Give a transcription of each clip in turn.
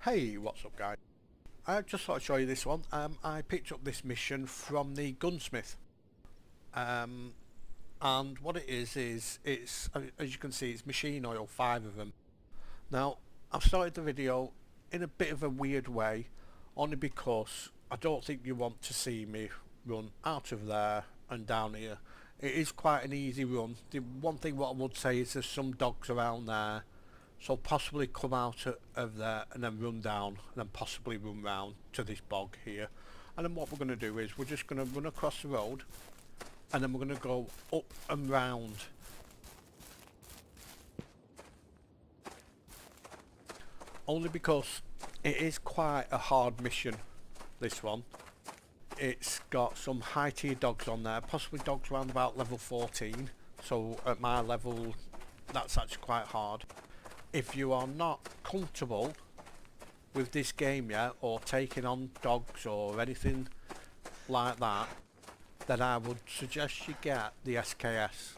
Hey, what's up guys? I just thought I'd show you this one. I picked up this mission from the gunsmith. Um, and what it is it's, as you can see, it's machine oil, 5 of them. Now, I've started the video in a bit of a weird way, only because I don't think you want to see me run out of there and down here. It is quite an easy run. The one thing what I would say is there's some dogs around there, so possibly come out of there and then run down and then possibly run round to this bog here. And then what we're going to do is we're just going to run across the road and then we're going to go up and round. Only because it is quite a hard mission, this one. It's got some high tier dogs on there, possibly dogs around about level 14. So at my level, that's actually quite hard. If you are not comfortable with this game yet, or taking on dogs or anything like that, then I would suggest you get the SKS.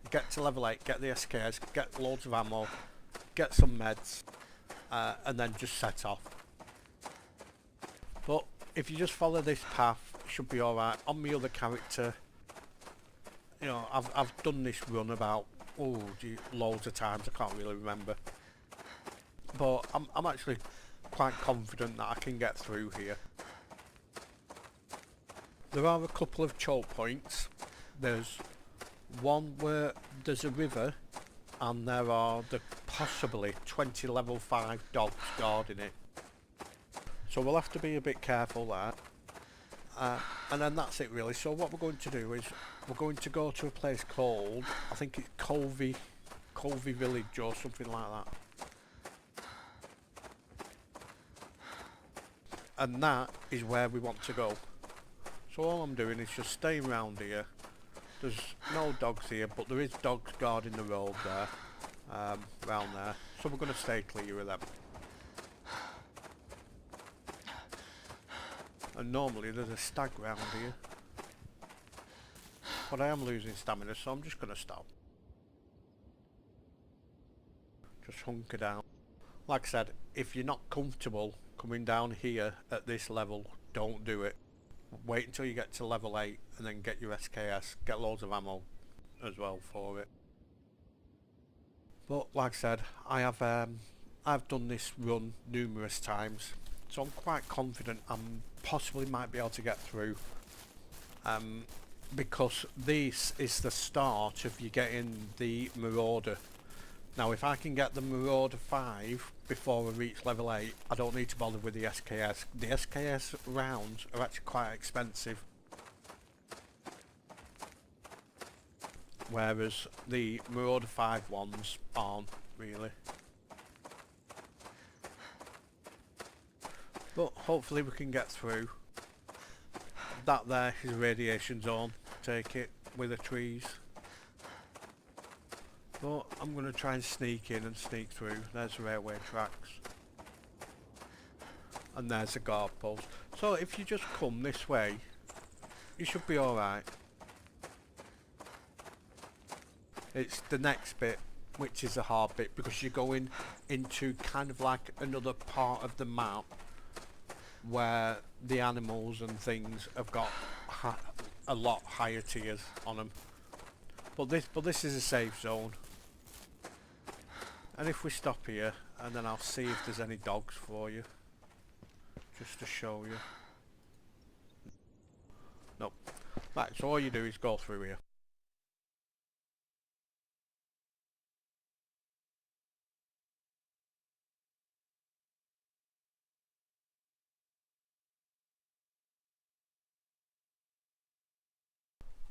Get to level 8, get the SKS, get loads of ammo, get some meds, and then just set off. But if you just follow this path, it should be alright. On my other character, you know, I've done this run about loads of times, I can't really remember. But I'm actually quite confident that I can get through here. There are a couple of choke points. There's one where there's a river and there are possibly 20 level 5 dogs guarding it. So we'll have to be a bit careful there. And then that's it really. So what we're going to do is we're going to go to a place called, I think it's Korovie village or something like that. And that is where we want to go. So all I'm doing is just staying around here. There's no dogs here, but there is dogs guarding the road there, around there. So we're going to stay clear of them. And normally there's a stag round here. But I am losing stamina, so I'm just going to stop. Just hunker down. Like I said, if you're not comfortable coming down here at this level, don't do it. Wait until you get to level 8 and then get your SKS, get loads of ammo as well for it. But like I said, I've done this run numerous times, so I'm quite confident I possibly might be able to get through. Because this is the start of you getting the Marauder. Now if I can get the Marauder 5 before I reach level 8, I don't need to bother with the SKS. The SKS rounds are actually quite expensive. Whereas the Marauder 5 ones aren't really. But hopefully we can get through. That there is a radiation zone, take it, with the trees. But I'm going to try and sneak in and sneak through. There's the railway tracks. And there's the guard post. So if you just come this way, you should be alright. It's the next bit, which is the hard bit, because you're going into kind of like another part of the map where the animals and things have got a lot higher tiers on them. But this is a safe zone. And if we stop here, and then I'll see if there's any dogs for you, just to show you. Nope. Right, so all you do is go through here.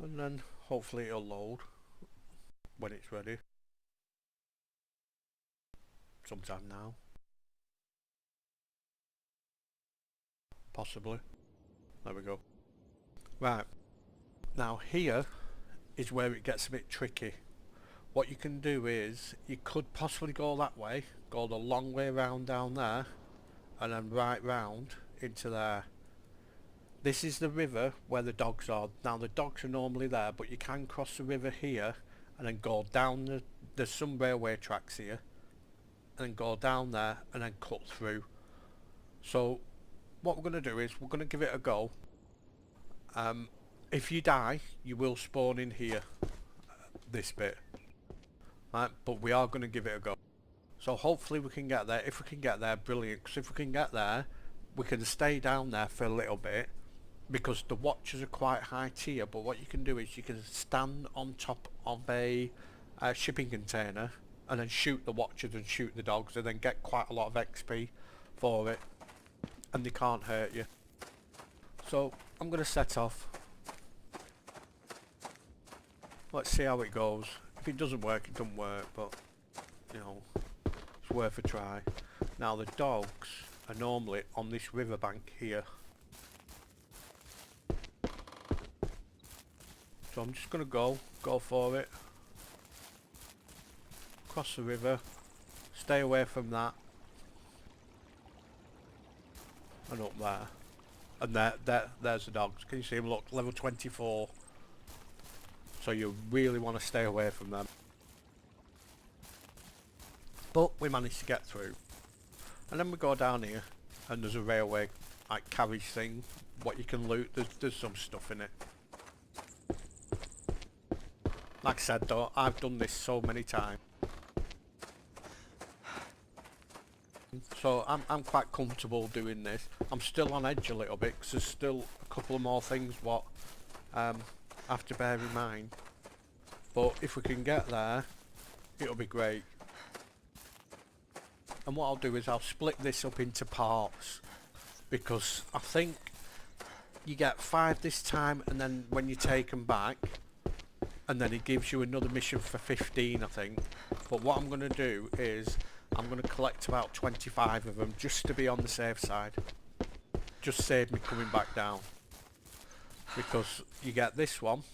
And then hopefully it'll load when it's ready. Sometime now. Possibly. There we go. Right. Now here is where it gets a bit tricky. What you can do is, you could possibly go that way, go the long way round down there, and then right round into there. This is the river where the dogs are. Now the dogs are normally there, but you can cross the river here and then go down there's some railway tracks here, and then go down there and then cut through. So what we're going to do is we're going to give it a go. If you die, you will spawn in here, this bit, right? But we are going to give it a go. So hopefully we can get there. If we can get there, brilliant. Because if we can get there, we can stay down there for a little bit, because the watchers are quite high tier. But what you can do is you can stand on top of a shipping container and then shoot the watchers and shoot the dogs, and then get quite a lot of XP for it, and they can't hurt you. So I'm going to set off. Let's see how it goes. If it doesn't work, it doesn't work, but you know, it's worth a try. Now the dogs are normally on this riverbank here, so I'm just gonna go for it. Cross the river, stay away from that, and up there, and there's the dogs. Can you see them? Look, level 24. So you really want to stay away from them. But we managed to get through. And then we go down here, and there's a railway like carriage thing, what you can loot. There's some stuff in it. Like I said though, I've done this so many times, so I'm quite comfortable doing this. I'm still on edge a little bit because there's still a couple of more things what I have to bear in mind. But if we can get there, it'll be great. And what I'll do is I'll split this up into parts, because I think you get 5 this time, and then when you take them back, and then it gives you another mission for 15, I think. But what I'm going to do is I'm going to collect about 25 of them just to be on the safe side. Just save me coming back down, because you get this one,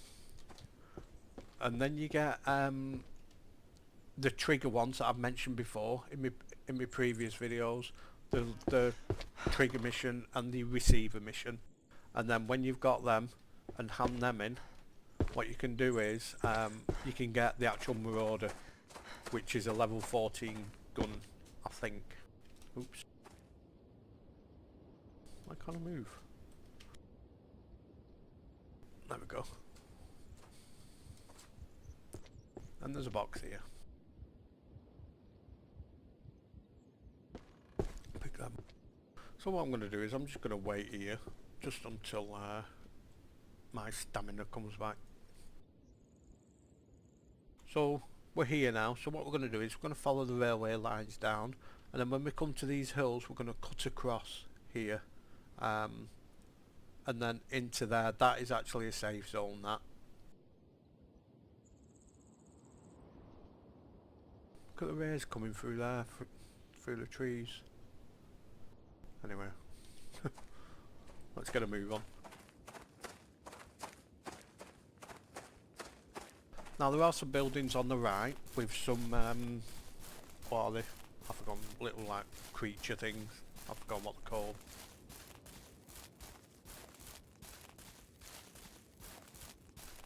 and then you get the trigger ones that I've mentioned before in my previous videos, the trigger mission and the receiver mission. And then when you've got them and hand them in, what you can do is you can get the actual Marauder, which is a level 14 gun, I think. Oops. Why can't I move? There we go. And there's a box here. Pick that up. So what I'm going to do is I'm just going to wait here just until my stamina comes back. So we're here now, so what we're going to do is we're going to follow the railway lines down, and then when we come to these hills we're going to cut across here, and then into there. That is actually a safe zone, that. Look at the rays coming through there, through the trees. Anyway, let's get a move on. Now there are some buildings on the right with some, what are they? I've forgotten, little like creature things. I've forgotten what they're called.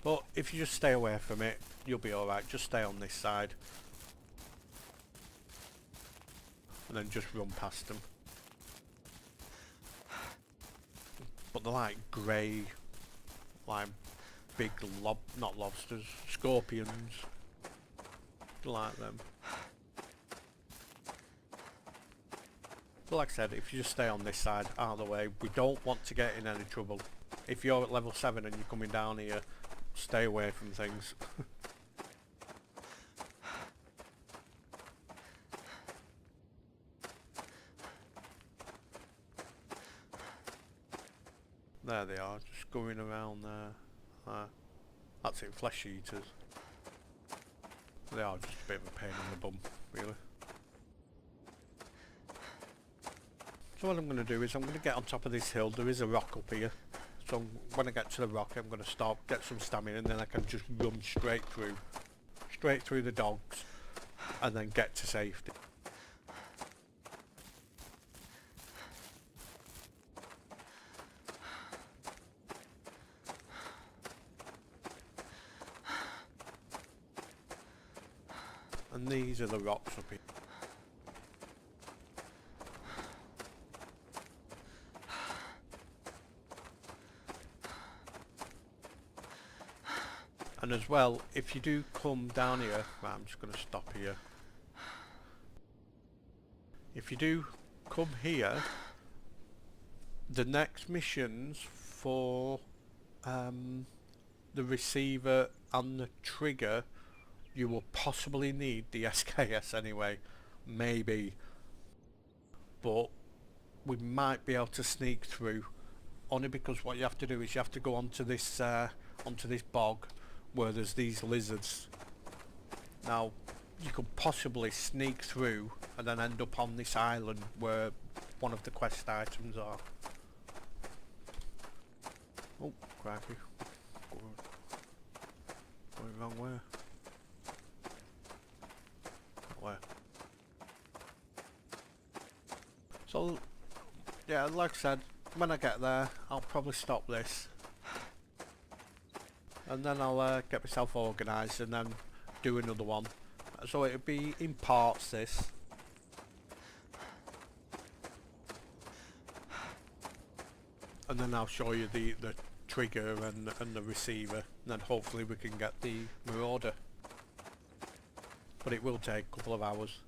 But if you just stay away from it, you'll be alright. Just stay on this side. And then just run past them. But they're like grey, like big not lobsters, scorpions. Like them. But like I said, if you just stay on this side, out of the way, we don't want to get in any trouble. If you're at level 7 and you're coming down here, stay away from things. There they are, just going around there. That's it, flesh eaters. They are just a bit of a pain in the bum, really. So what I'm going to do is I'm going to get on top of this hill. There is a rock up here. So when I get to the rock, I'm going to stop, get some stamina, and then I can just run straight through the dogs, and then get to safety. And these are the rocks up here. And as well, if you do come down here, right, I'm just going to stop here. If you do come here, the next missions for the receiver and the trigger, you will possibly need the SKS anyway, maybe, but we might be able to sneak through, only because what you have to do is you have to go onto this bog where there's these lizards. Now you could possibly sneak through and then end up on this island where one of the quest items are. Oh, crikey. Going wrong way. Where? So, yeah, like I said, when I get there, I'll probably stop this. And then I'll get myself organised and then do another one. So it'll be in parts, this. And then I'll show you the trigger and the receiver, and then hopefully we can get the marauder. But it will take a couple of hours,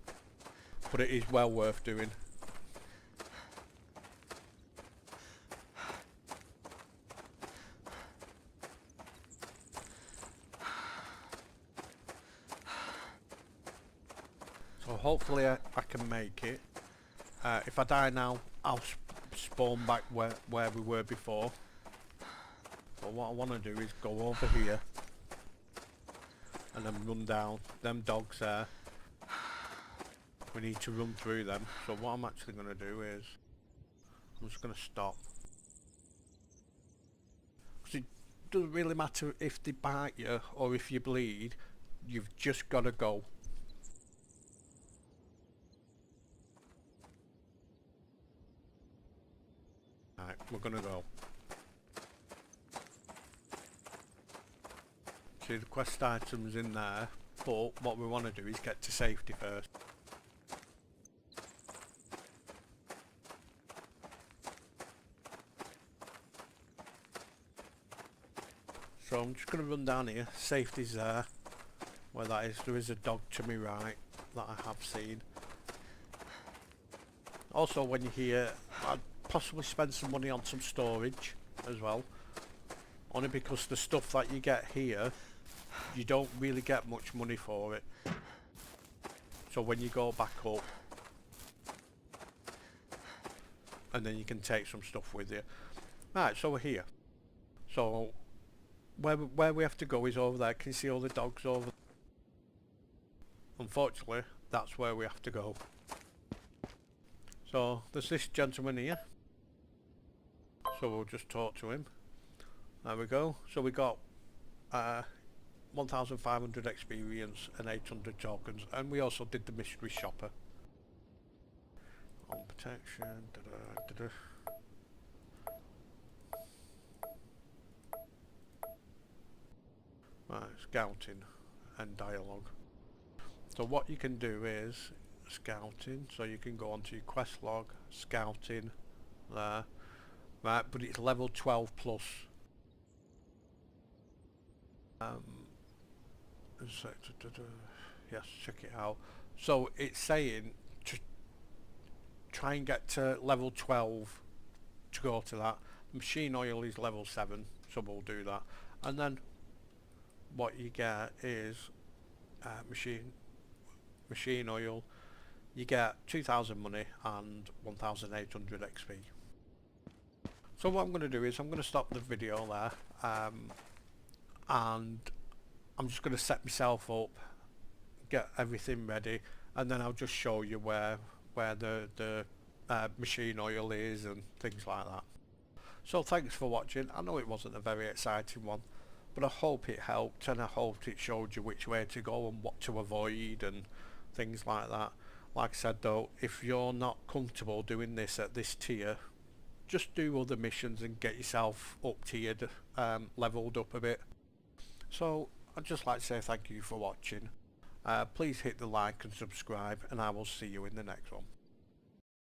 but it is well worth doing. So hopefully I can make it. If I die now, I'll spawn back where we were before. But what I want to do is go over here and then run down them dogs there. We need to run through them. So what I'm actually going to do is I'm just going to stop. Because it doesn't really matter if they bite you or if you bleed. You've just got to go. Right, we're going to go. See, the quest items in there, but what we want to do is get to safety first. So I'm just going to run down here. Safety's there, where that is. There is a dog to my right that I have seen. Also, when you're here, I'd possibly spend some money on some storage as well. Only because the stuff that you get here, you don't really get much money for it. So when you go back up, and then you can take some stuff with you. Right, so we're here. So where we have to go is over there. Can you see all the dogs over there? Unfortunately, that's where we have to go. So there's this gentleman here. So we'll just talk to him. There we go. So we got 1,500 experience and 800 tokens, and we also did the mystery shopper. On protection. Right, scouting and dialogue. So what you can do is scouting. So you can go onto your quest log, scouting there. Right, but it's level 12 plus. Yes, check it out. So it's saying to try and get to level 12 to go to that. Machine oil is level 7, so we'll do that. And then what you get is machine oil. You get 2,000 money and 1,800 XP. So what I'm going to do is I'm going to stop the video there, and I'm just going to set myself up, get everything ready, and then I'll just show you where the machine oil is and things like that. So thanks for watching. I know it wasn't a very exciting one, but I hope it helped, and I hope it showed you which way to go and what to avoid and things like that. Like I said though, if you're not comfortable doing this at this tier, just do other missions and get yourself up tiered, leveled up a bit. So I'd just like to say thank you for watching. Please hit the like and subscribe, and I will see you in the next one.